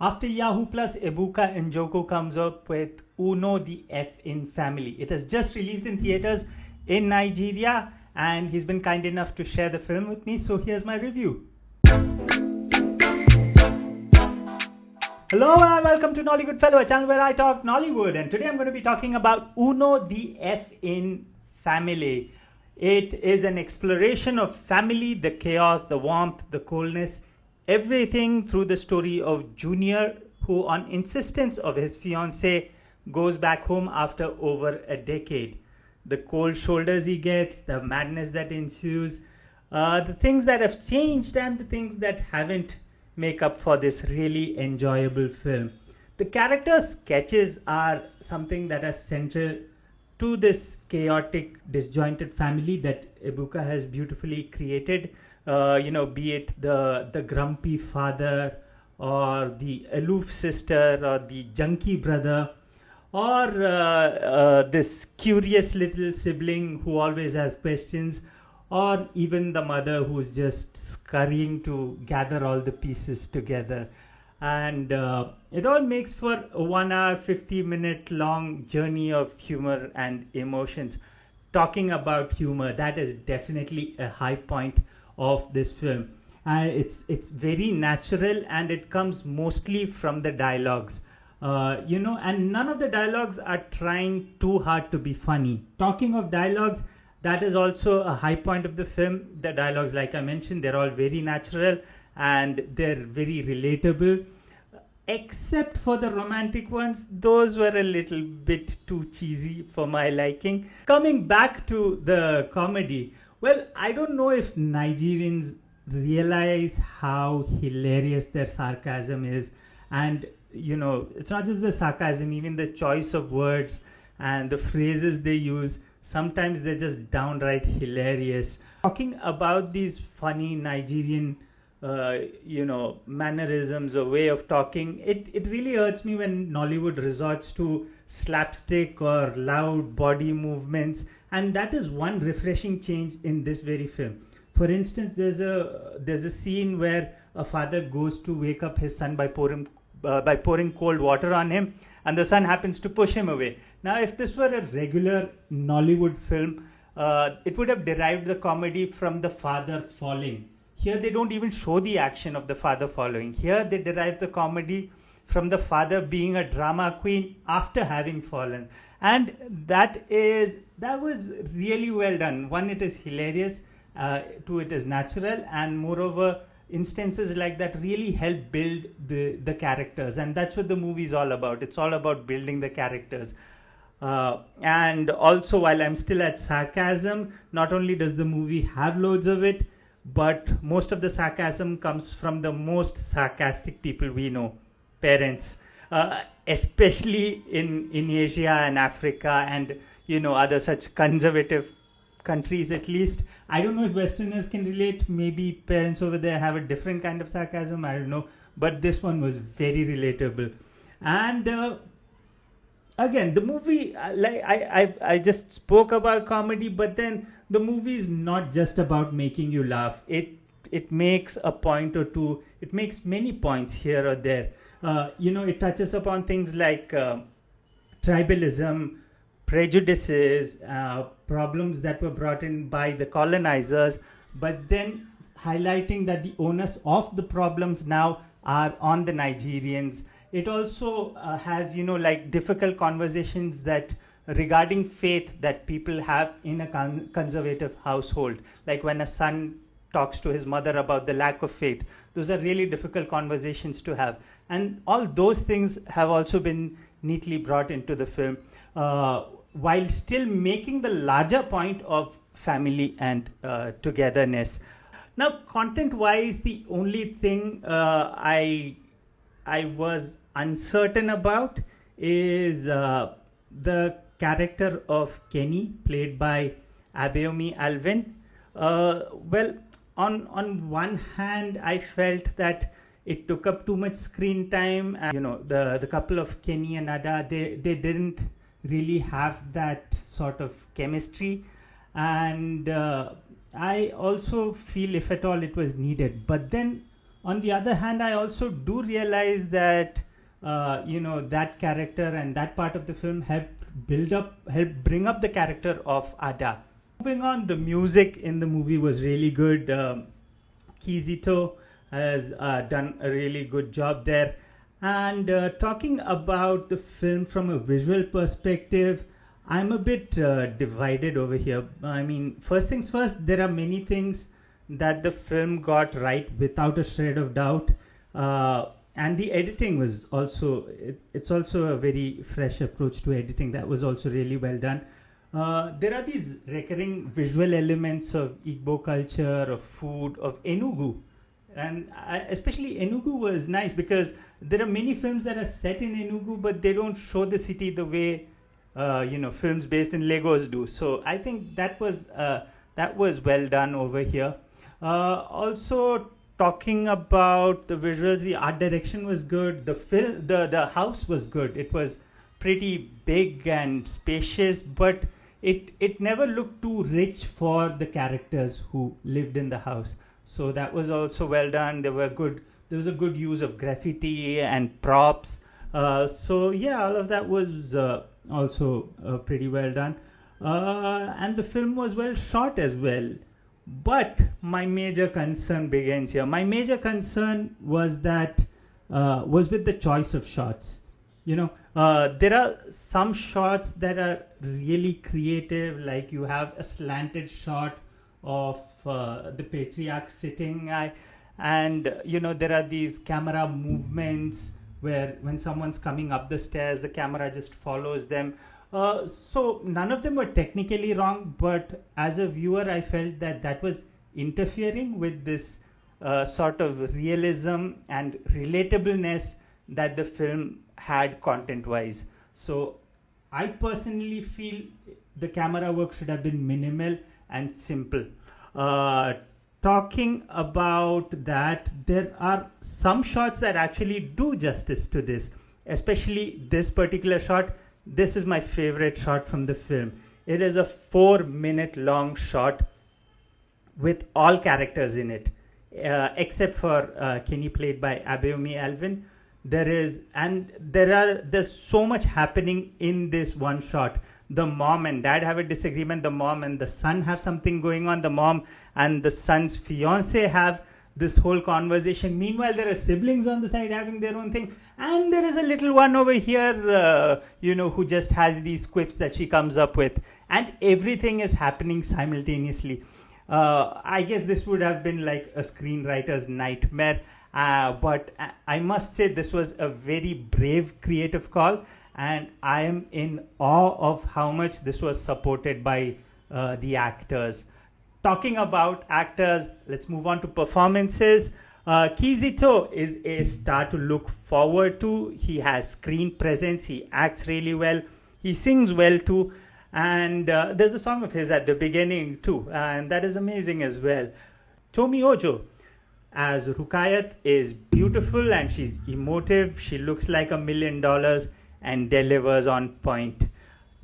After Yahoo Plus, Ebuka Njoku comes up with Uno the F in Family. It has just released in theaters in Nigeria, and he's been kind enough to share the film with me, so here's my review. Hello and welcome to Nollywood Fellow, a channel where I talk Nollywood, and today I'm going to be talking about Uno the F in Family. It is an exploration of family, the chaos, the warmth, the coldness, everything through the story of Junior, who on insistence of his fiancée goes back home after over a decade. The cold shoulders he gets, the madness that ensues, the things that have changed and the things that haven't make up for this really enjoyable film. The character sketches are something that are central to this chaotic, disjointed family that Ebuka has beautifully created. Be it the grumpy father, or the aloof sister, or the junkie brother, or this curious little sibling who always has questions, or even the mother who's just scurrying to gather all the pieces together. And it all makes for a 1 hour 50-minute long journey of humor and emotions. Talking about humor, that is definitely a high point of this film. It's very natural, and it comes mostly from the dialogues. And none of the dialogues are trying too hard to be funny. Talking of dialogues, that is also a high point of the film. The dialogues, like I mentioned, they're all very natural and they're very relatable. Except for the romantic ones, those were a little bit too cheesy for my liking. Coming back to the comedy, well, I don't know if Nigerians realize how hilarious their sarcasm is. And, it's not just the sarcasm, even the choice of words and the phrases they use. Sometimes they're just downright hilarious. Talking about these funny Nigerian, mannerisms or way of talking, it really hurts me when Nollywood resorts to slapstick or loud body movements. And that is one refreshing change in this very film. For instance, there's a scene where a father goes to wake up his son by pouring cold water on him, and the son happens to push him away. Now, if this were a regular Nollywood film, it would have derived the comedy from the father falling. Here, they don't even show the action of the father falling. Here, they derive the comedy from the father being a drama queen after having fallen. And that was really well done. One, it is hilarious. Two, it is natural. And moreover, instances like that really help build the characters. And that's what the movie is all about. It's all about building the characters. And also, while I'm still at sarcasm, not only does the movie have loads of it, but most of the sarcasm comes from the most sarcastic people we know, parents. Especially in Asia and Africa and other such conservative countries. At least I don't know if Westerners can relate. Maybe parents over there have a different kind of sarcasm, I don't know, but this one was very relatable. And again, the movie, I just spoke about comedy, but then the movie is not just about making you laugh. It makes a point or two. It makes many points here or there. It touches upon things like tribalism, prejudices, problems that were brought in by the colonizers, but then highlighting that the onus of the problems now are on the Nigerians. It also has, difficult conversations that regarding faith that people have in a conservative household, like when a son talks to his mother about the lack of faith. Those are really difficult conversations to have. And all those things have also been neatly brought into the film, while still making the larger point of family and togetherness. Now, content-wise, the only thing I was uncertain about is the character of Kenny, played by Abayomi Alvin. On one hand, I felt that it took up too much screen time. And, the couple of Kenny and Ada, they didn't really have that sort of chemistry. And I also feel, if at all, it was needed. But then On the other hand, I also do realize that that character and that part of the film helped bring up the character of Ada. Moving on, the music in the movie was really good. Keezyto has done a really good job there. And talking about the film from a visual perspective, I'm a bit divided over here. I mean, first things first, there are many things that the film got right without a shred of doubt. And the editing was also, it's also a very fresh approach to editing that was also really well done. There are these recurring visual elements of Igbo culture, of food, of Enugu. And especially Enugu was nice because there are many films that are set in Enugu, but they don't show the city the way films based in Lagos do. So I think that was well done over here. Also, talking about the visuals, the art direction was good. The house was good. It was pretty big and spacious, but it never looked too rich for the characters who lived in the house. So that was also well done. There was a good use of graffiti and props. So yeah, all of that was also pretty well done. And the film was well shot as well. But my major concern begins here. My major concern was with the choice of shots. There are some shots that are really creative, like you have a slanted shot of the patriarch sitting, and there are these camera movements where when someone's coming up the stairs, the camera just follows them. So none of them were technically wrong, but as a viewer, I felt that was interfering with this sort of realism and relatableness that the film had content-wise. So I personally feel the camera work should have been minimal and simple. Talking about that, there are some shots that actually do justice to this, especially this particular shot. This is my favorite shot from the film. It is a 4-minute long shot with all characters in it, except for Kenny, played by Abayomi Alvin. There's so much happening in this one shot. The mom and dad have a disagreement. The mom and the son have something going on. The mom and the son's fiance have this whole conversation. Meanwhile, there are siblings on the side having their own thing. And there is a little one over here, who just has these quips that she comes up with. And everything is happening simultaneously. I guess this would have been like a screenwriter's nightmare. But I must say this was a very brave creative call. And I am in awe of how much this was supported by the actors. Talking about actors, let's move on to performances. Keezyto is a star to look forward to. He has screen presence. He acts really well. He sings well too. And there's a song of his at the beginning too. And that is amazing as well. Tomi as Rukayat is beautiful and she's emotive. She looks like $1 million and delivers on point.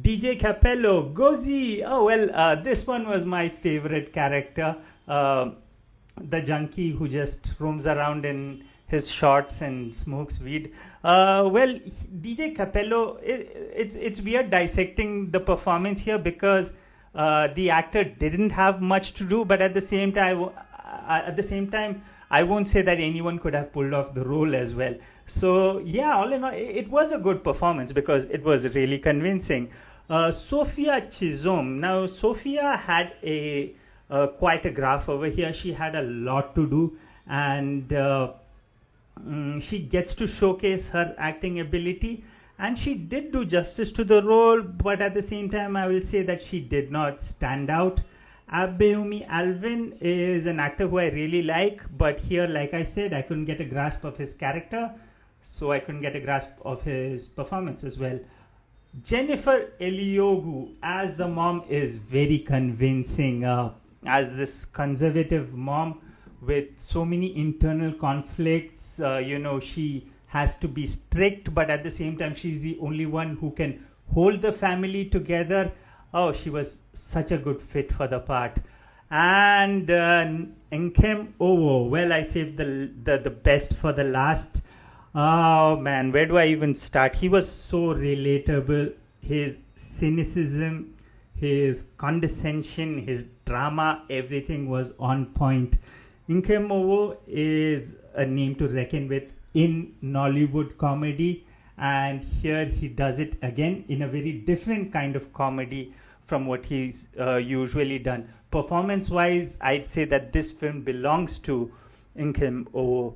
DJ Capello, Gozi. Oh well, this one was my favorite character. The junkie who just roams around in his shorts and smokes weed. DJ Capello, it's weird dissecting the performance here because the actor didn't have much to do, but at the same time, I won't say that anyone could have pulled off the role as well. So yeah, all in all, it was a good performance because it was really convincing. Sophia Chisom. Now, Sophia had quite a graph over here. She had a lot to do, and she gets to showcase her acting ability, and she did do justice to the role, but at the same time, I will say that she did not stand out. Abayomi Alvin is an actor who I really like, but here, like I said, I couldn't get a grasp of his character, so I couldn't get a grasp of his performance as well. Jennifer Eliogu as the mom is very convincing. As this conservative mom with so many internal conflicts, she has to be strict, but at the same time, she's the only one who can hold the family together. Oh, she was such a good fit for the part. And Nkem Owoh, well, I saved the best for the last. Oh man, where do I even start? He was so relatable. His cynicism, his condescension, his drama, everything was on point. Nkem Owoh is a name to reckon with in Nollywood comedy, and here he does it again in a very different kind of comedy from what he's usually done. Performance wise, I'd say that this film belongs to Nkem Owoh.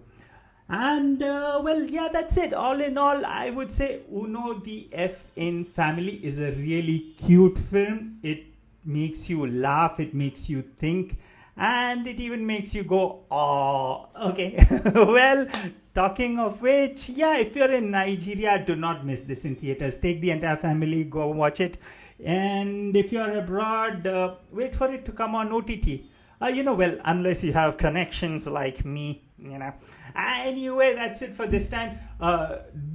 And well, yeah, that's it. All in all, I would say Uno the F in Family is a really cute film. It makes you laugh, it makes you think, and it even makes you go, oh, okay. Well, talking of which, yeah, if you're in Nigeria, do not miss this in theaters. Take the entire family, go watch it. And if you're abroad, wait for it to come on OTT. Well, unless you have connections like me, Anyway, that's it for this time.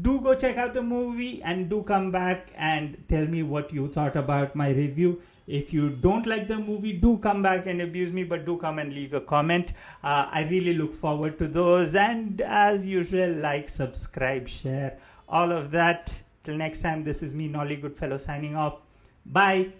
Do go check out the movie and do come back and tell me what you thought about my review. If you don't like the movie, do come back and abuse me, but do come and leave a comment. I really look forward to those. And as usual, like, subscribe, share, all of that. Till next time, this is me, Nolly Goodfellow, signing off. Bye.